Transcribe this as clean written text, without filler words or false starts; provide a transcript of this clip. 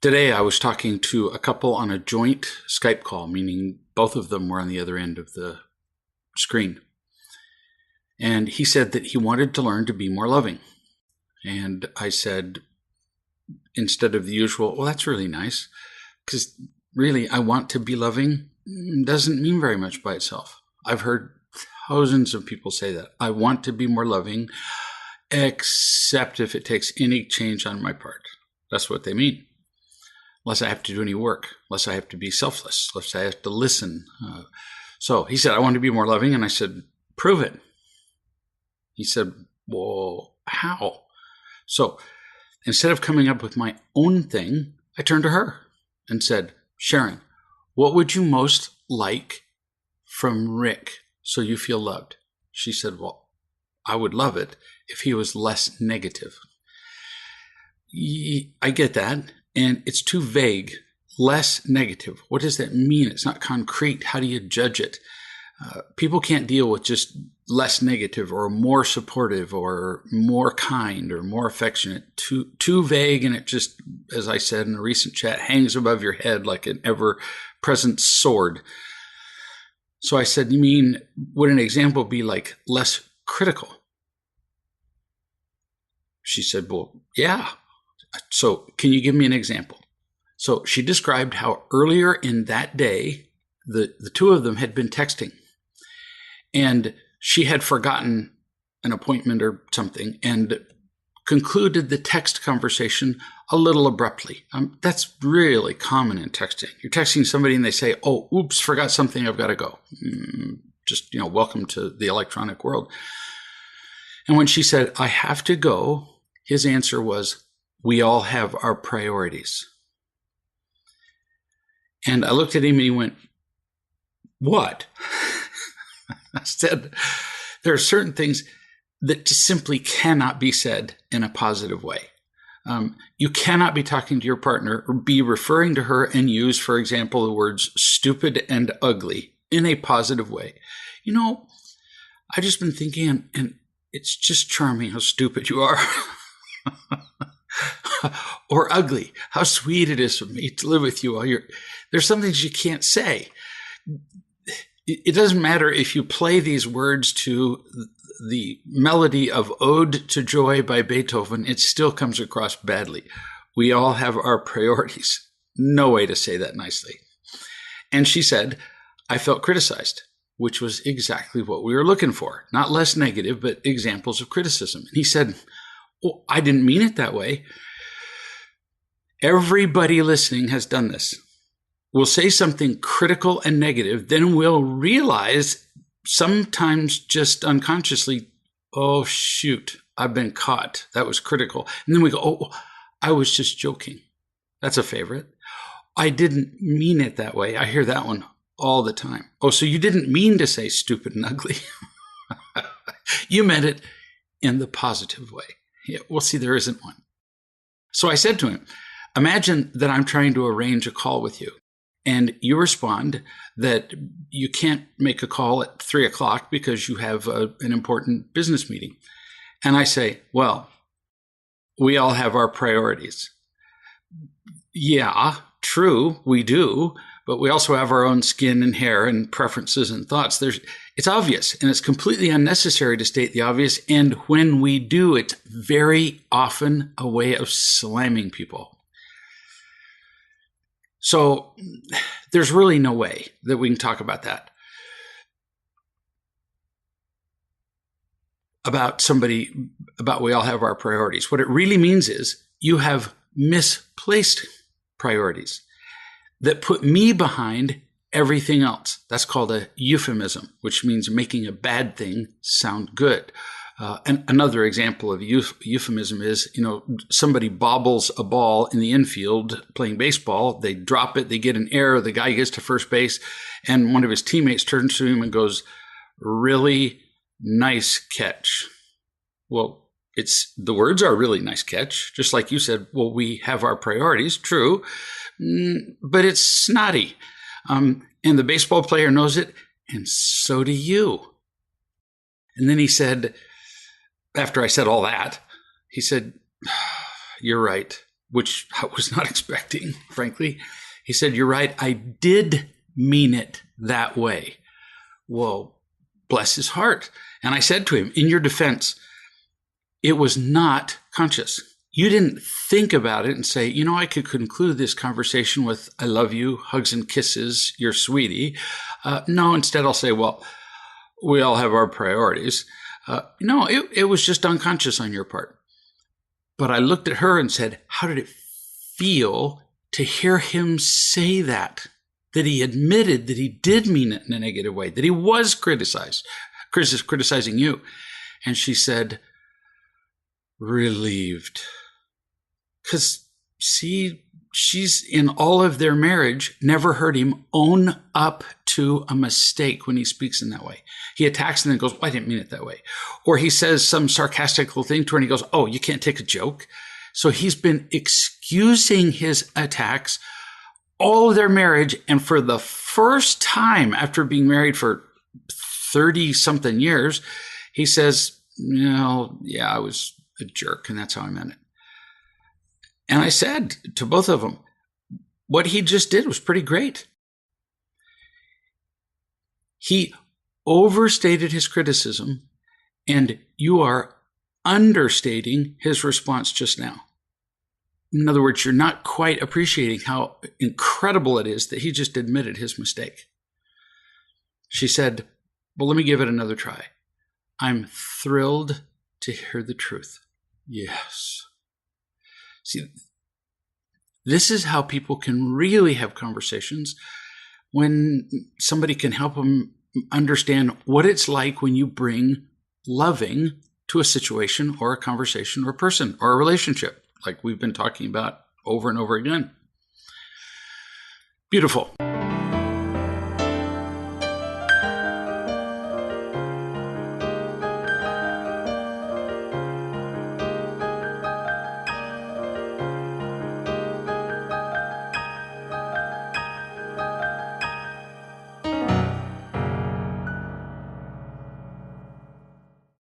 Today, I was talking to a couple on a joint Skype call, meaning both of them were on the other end of the screen. And he said that he wanted to learn to be more loving. And I said, instead of the usual, well, that's really nice, because really, I want to be loving doesn't mean very much by itself. I've heard thousands of people say that. I want to be more loving, except if it takes any change on my part. That's what they mean. Unless I have to do any work, unless I have to be selfless, unless I have to listen. So he said, I want to be more loving. And I said, prove it. He said, well, how? So instead of coming up with my own thing, I turned to her and said, Sharon, what would you most like from Rick so you feel loved? She said, well, I would love it if he was less negative. I get that. And it's too vague. Less negative. What does that mean? It's not concrete. How do you judge it? People can't deal with just less negative or more supportive or more kind or more affectionate. Too vague, and it just, as I said in a recent chat, hangs above your head like an ever-present sword. So I said, you mean, would an example be like less critical? She said, well, yeah. So can you give me an example? So she described how earlier in that day, the two of them had been texting. And she had forgotten an appointment or something and concluded the text conversation a little abruptly. That's really common in texting. You're texting somebody and they say, oh, oops, forgot something, I've got to go. Just, welcome to the electronic world. And when she said, I have to go, his answer was, we all have our priorities. And I looked at him and he went, what? I said, there are certain things that just simply cannot be said in a positive way. You cannot be talking to your partner or be referring to her and use, for example, the words stupid and ugly in a positive way. I've just been thinking, and it's just charming how stupid you are. Or ugly, how sweet it is for me to live with you. There's some things you can't say. It doesn't matter if you play these words to the melody of Ode to Joy by Beethoven, it still comes across badly. We all have our priorities. No way to say that nicely. And she said, I felt criticized, which was exactly what we were looking for. Not less negative, but examples of criticism. And he said, well, I didn't mean it that way. Everybody listening has done this. We'll say something critical and negative, then we'll realize, sometimes just unconsciously, oh, shoot, I've been caught. That was critical. And then we go, oh, I was just joking. That's a favorite. I didn't mean it that way. I hear that one all the time. Oh, so you didn't mean to say stupid and ugly. You meant it in the positive way. Yeah, well, see, there isn't one. So I said to him, imagine that I'm trying to arrange a call with you. And you respond that you can't make a call at 3:00 because you have an important business meeting. And I say, well, we all have our priorities. Yeah, true, we do. But we also have our own skin and hair and preferences and thoughts. It's obvious, and it's completely unnecessary to state the obvious. And when we do, it's very often a way of slamming people. So there's really no way that we can talk about that. About we all have our priorities. What it really means is you have misplaced priorities that put me behind everything else. That's called a euphemism, which means making a bad thing sound good. And another example of euphemism is, somebody bobbles a ball in the infield playing baseball. They drop it, they get an error, the guy gets to first base, and one of his teammates turns to him and goes, really nice catch. Well, the words are really nice catch, just like you said, well, we have our priorities, true, but it's snotty. And the baseball player knows it, and so do you. And then he said, after I said all that, He said, "You're right," which I was not expecting, frankly. He said, "You're right. I did mean it that way." Well, bless his heart. And I said to him, in your defense, it was not conscious. You didn't think about it and say, you know, I could conclude this conversation with, "I love you, hugs and kisses, you're sweetie." No, instead I'll say, well, we all have our priorities. No, it was just unconscious on your part. But I looked at her and said, how did it feel to hear him say that he admitted that he did mean it in a negative way, that he was criticizing you? And she said, relieved. Because, see, she's in all of their marriage, never heard him own up to a mistake when he speaks in that way. He attacks and then goes, well, I didn't mean it that way. Or he says some sarcastical thing to her and he goes, oh, you can't take a joke. So he's been excusing his attacks all of their marriage. And for the first time after being married for 30 something years, he says, no, yeah, I was a jerk and that's how I meant it. And I said to both of them, what he just did was pretty great. He overstated his criticism, and you are understating his response just now. In other words, you're not quite appreciating how incredible it is that he just admitted his mistake. She said, well, let me give it another try. I'm thrilled to hear the truth. Yes. See, this is how people can really have conversations, when somebody can help them understand what it's like when you bring loving to a situation or a conversation or a person or a relationship, like we've been talking about over and over again. Beautiful.